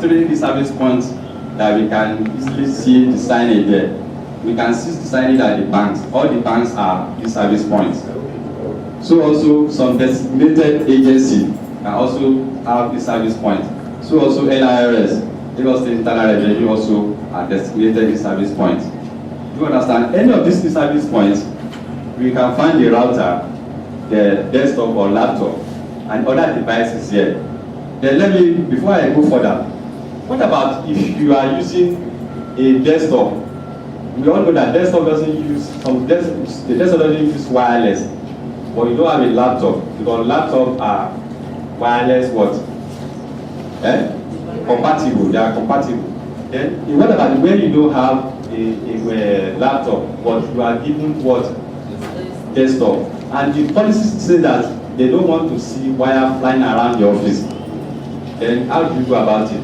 three e-service points that we can easily see the signage there. We can see the signage at the banks. All the banks are e-service points. So also some designated agency can also have e-service points. So also LIRS, Lagos State Internal Revenue, also are designated e-service points. Do you understand? Any of these e-service points, we can find the router, the desktop or laptop, and other devices here. Then let me, before I go further, what about if you are using a desktop? We all know that desktop doesn't use, the desktop doesn't use wireless, but you don't have a laptop, because laptops are wireless what? Compatible, they are compatible. Then what about when you don't have a laptop, but you are given what? Desktop. And the policies say that they don't want to see wire flying around your office. Then how do you go about it?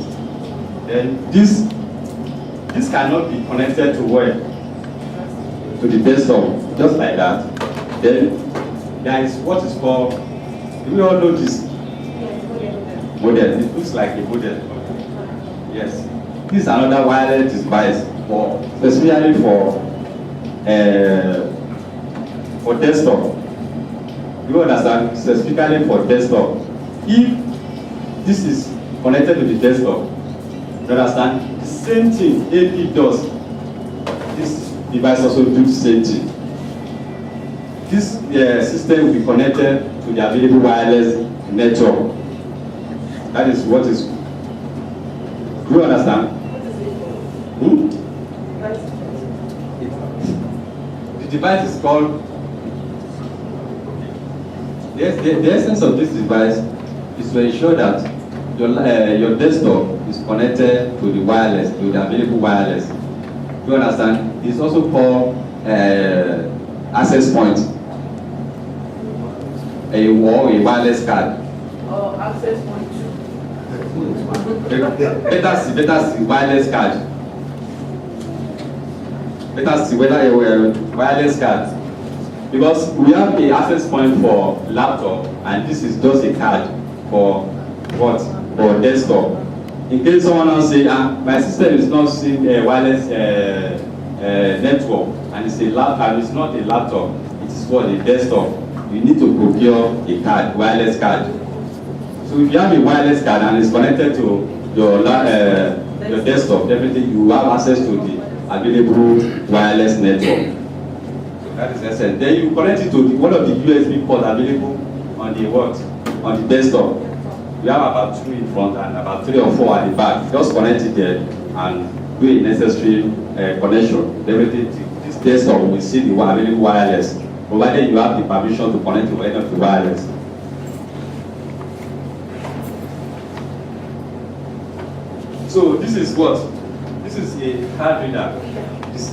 Then this cannot be connected to where? To the desktop, just like that. Then there is what is called, do we all know this? Model. It looks like a model. Yes. This is another wireless device especially for desktop. You understand? Specifically for desktop. If this is connected to the desktop, you understand? The same thing AP does. This device also do the same thing. This system will be connected to the available wireless network. That is what is. Do you understand? The device is called. The essence of this device is to ensure that your desktop is connected to the wireless, to the available wireless. Do you understand? It's also called access point, a wireless card. Oh, access point. Better see wireless card. Better see whether a wireless card. Because we have a access point for laptop, and this is just a card for what? For desktop. In case someone else say, my system is not seeing a wireless network, and it's a laptop, it's not a laptop, it is for a desktop. You need to procure a card, wireless card. So if you have a wireless card and it's connected to your desktop, definitely you have access to the available wireless network. So that is essence. Then you connect it to one of the USB ports available on the what? On the desktop. We have about 2 in front and about 3 or 4 at the back. Just connect it there and do a necessary connection. Definitely this desktop will see the available wireless, provided you have the permission to connect to any of the wireless. So this is what? This is a card reader.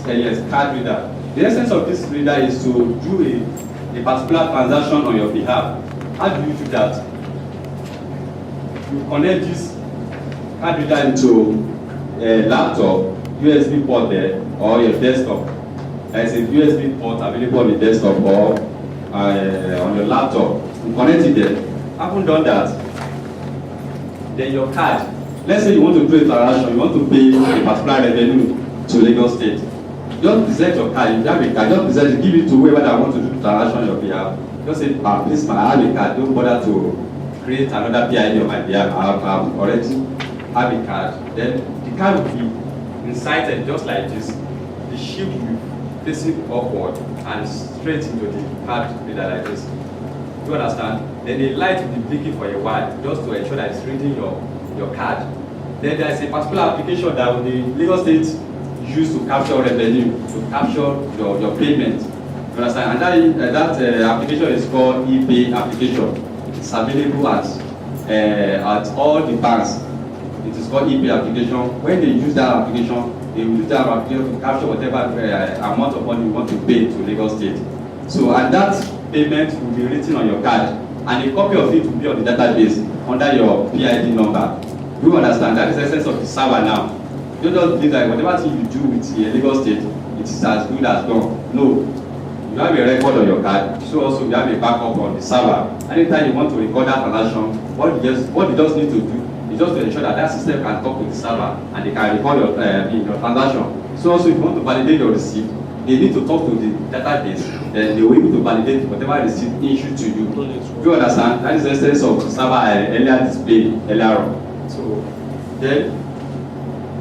Yes, card reader. The essence of this reader is to do a particular transaction on your behalf. How do you do that? You connect this card reader into a laptop, USB port there, or your desktop. There is a USB port available on the desktop or on your laptop. You connect it there. Having done that, then your card. Let's say you want to do a transaction, you want to pay a particular revenue to Lagos State. Just present your card, you have a card, just present it, give it to whoever that want to do the transaction on your behalf. Just say, please, I have a card, don't bother to create another PID on my behalf. I already have a card. Then the card will be inserted just like this. The shield will be facing upward and straight into the card reader like this. Do you understand? Then the light will be blinking for a while just to ensure that it's reading your card. Then there is a particular application that the Lagos State use to capture revenue, to capture your payment. You understand? And that application is called ePay application. It's available at all the banks. It is called ePay application. When they use that application, they will use that application to capture whatever amount of money you want to pay to Lagos State. So, and that payment will be written on your card, and a copy of it will be on the database under your PID number. Do you understand? That is the essence of the server now. You don't believe that whatever thing you do with Lagos State, it is as good as gone. No. You have a record on your card, so also you have a backup on the server. Anytime you want to record that transaction, what you just need to do is It's just to ensure that that system can talk to the server and they can record your transaction. So also if you want to validate your receipt, they need to talk to the database, then they will be able to validate whatever receipt issued to you. Do you understand? That is the essence of the server earlier displayed earlier on. So then,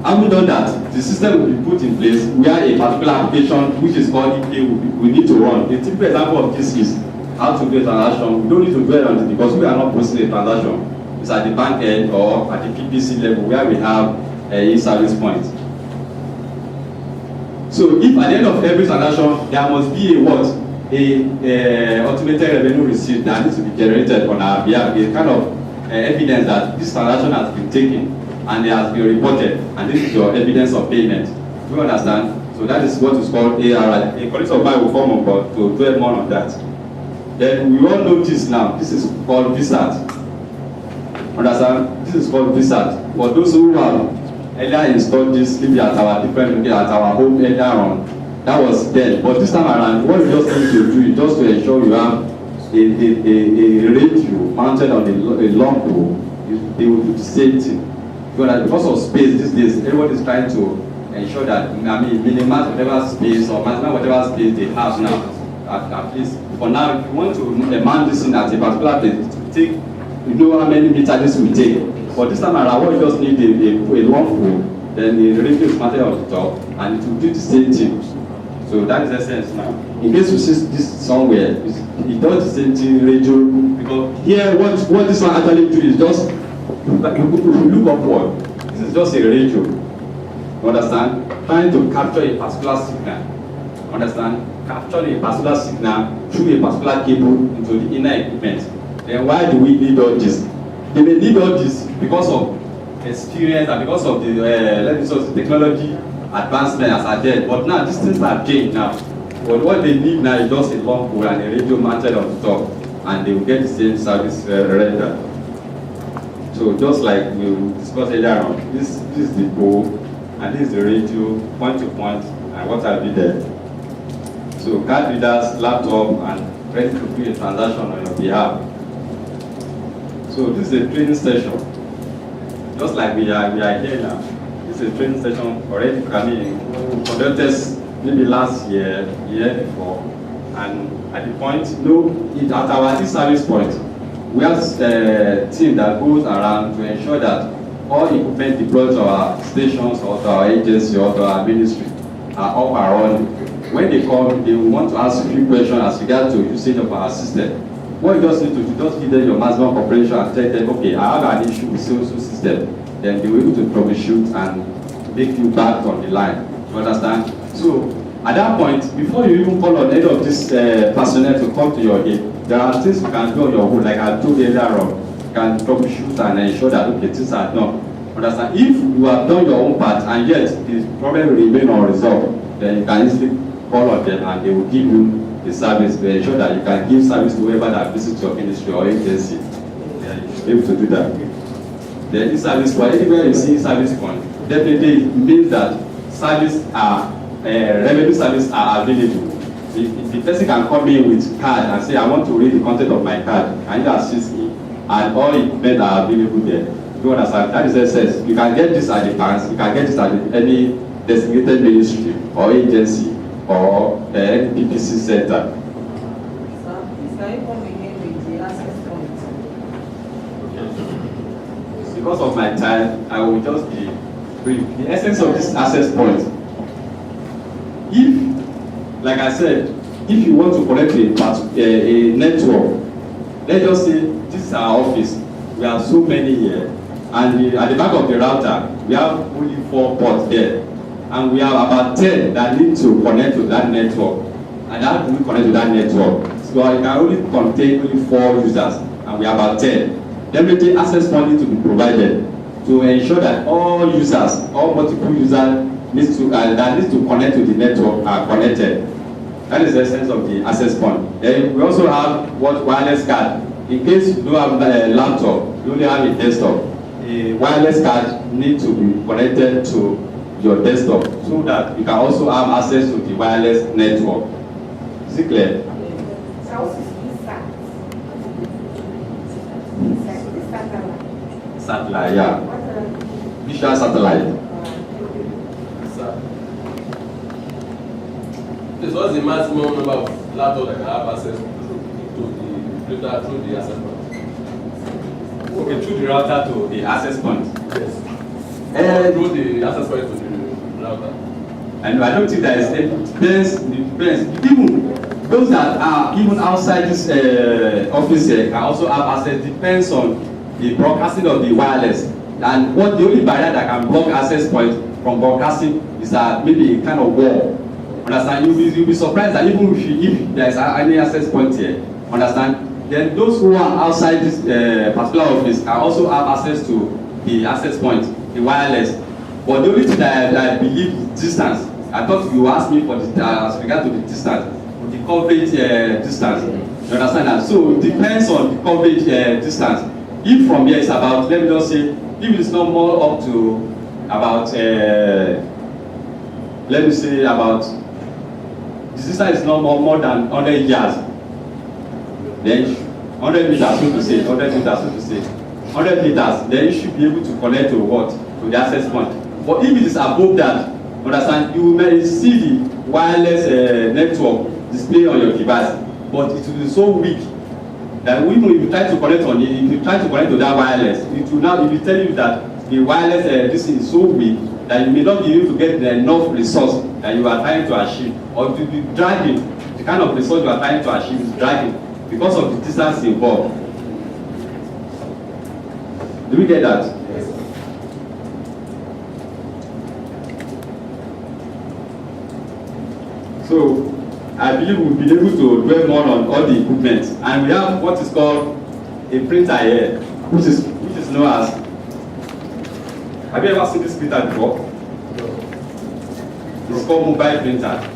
having done that, the system will be put in place where a particular application which is called EPA we need to run. A typical example of this is how to do a transaction. We don't need to dwell on it because we are not posting a transaction. It's at the bank end or at the PPC level where we have a service point. So if at the end of every transaction there must be a what? A automated revenue receipt that needs to be generated on our behalf, a kind of evidence that this transaction has been taken and it has been reported, and this is your evidence of payment. Do you understand? So that is what is called ARI. A colleague of mine will form up to dwell more on that. Then we all know this now. This is called VSAT. Understand? This is called VSAT. For those who have earlier installed this, maybe at our different at our home earlier on, that was dead. But this time around, what you just need to do is just to ensure you have a radio mounted on a long pole. They will do the same thing. Because of space these days, everyone is trying to ensure that minimize whatever space or maximize whatever space they have now. At least for now, if you want to mount this in at a particular place, it will take, you know how many meters this will take. But this time around, what you just need a long pole, then the radio is mounted on the top, and it will do the same thing. So that is the essence now. In case you see this somewhere, it does the same thing radio. Because here, what this one actually do is just look upward. This is just a radio. You understand? Trying to capture a particular signal. Understand? Capturing a particular signal through a particular cable into the inner equipment. Then why do we need all this? They may need all this because of experience and because of the technology advancement as I did. But now these things have changed now. But what they need now is just a long pole and a radio mounted on the top, and they will get the same service rendered. So just like we discussed earlier on, this is the pole and this is the radio point to point, and what will be there. So card readers, laptop, and ready to do a transaction on your behalf. So this is a training session. Just like we are here now. This is a training session already coming. We conducted maybe last year before, and at the point, at our service point, we have a team that goes around to ensure that all equipment deployed to our stations or to our agency or to our ministry are up and running. When they come, they will want to ask a few questions as regards to usage of our system. What you just need to do, just give them your maximum operation and tell them, okay, I have an issue with sales system. Then they will be able to troubleshoot and make you back on the line. You understand? So at that point, before you even call on any of this personnel to come to your aid, there are things you can do on your own, like I told you earlier on. You can troubleshoot and ensure that okay, things are done. Understand? If you have done your own part and yet the problem will remain unresolved, then you can easily call on them and they will give you the service to ensure that you can give service to whoever that visits your ministry or agency. Then you should be able to do that. Then this service point, anywhere you see service point, definitely it means that service are revenue service are available. If the person can come in with card and say, I want to read the content of my card, and you assist me, and all equipment are available there. You understand? That is the essence. You can get this at the banks, you can get this at any designated ministry or agency or any PPC center. Because of my time, I will just be brief. The essence of this access point. If, like I said, if you want to connect a network, let's just say this is our office. We have so many here, and at the back of the router, we have only 4 ports there, and we have about 10 that need to connect to that network. And how do we connect to that network? So it can only contain only 4 users, and we have about 10. Definitely access point needs to be provided to ensure that all users, all multiple users that needs to connect to the network are connected. That is the essence of the access point. Then we also have wireless card. In case you don't have a laptop, you only have a desktop. A wireless card needs to be connected to your desktop so that you can also have access to the wireless network. Is it clear? Satellite. Yeah. Visual satellite. Sir. Please, what's the maximum number of laptops that can have access to the printer through the access point? Okay, through the router to the access point. Yes. Through the access point to the router. And I don't think that is it depends. Even those that are even outside this office here can also have access. Depends on the broadcasting of the wireless. And what the only barrier that can block access point from broadcasting is maybe a kind of wall. Understand? You'll be surprised that even if there is any access point here, understand? Then those who are outside this particular office can also have access to the access point, the wireless. But the only thing that I believe is distance. I thought you asked me for the as regard to the distance, the coverage distance. You understand that? So it depends on the coverage distance. If from here it's about, let me just say, if it's not more up to about, let me say about, the distance is not more than 100 yards. Then 100 meters, so to say, 100 meters, so to say, 100 meters, then you should be able to connect to what? To the access point. But if it is above that, understand, you may see the wireless network display on your device, but it will be so weak that even if you try to connect on it, if you try to connect to that wireless, it will tell you that the wireless this is so weak that you may not be able to get enough resource that you are trying to achieve, or to be dragging the kind of resource you are trying to achieve is dragging because of the distance involved. Do we get that? Yes. So I believe we'll be able to dwell more on all the equipment, and we have what is called a printer here, which is known as. Have you ever seen this printer before? It's called mobile printer.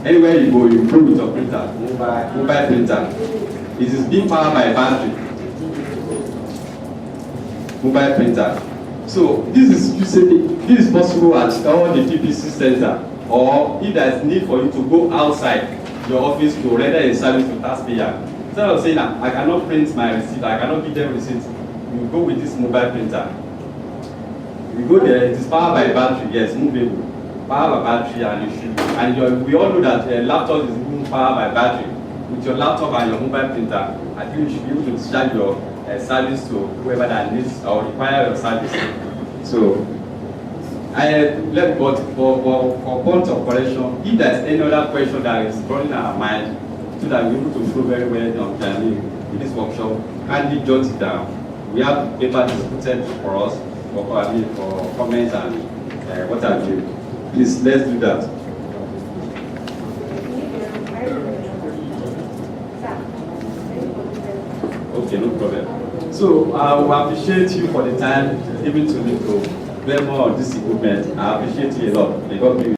Anywhere you go, you go with your printer. Mobile printer. It is being powered by battery. Mobile printer. So this is possible at all the PPC center, or if there is need for you to go outside your office to render a service to taxpayer. Instead of saying that I cannot print my receipt, I cannot give them receipt, you go with this mobile printer. You go there, it is powered by battery, yes, movable. Powered by battery, and we all know that laptop is even powered by battery. With your laptop and your mobile printer, I think you should be able to discharge your service to whoever that needs or require your service. So, for point of correction, if there's any other question that is running our mind, so that we're able to flow very well on planning in this workshop, kindly jot it down. We have paper distributed for us for comments and what have you. Please, let's do that. Okay, no problem. So I will appreciate you for the time given to me to learn more on this equipment. I appreciate you a lot. May God be with you.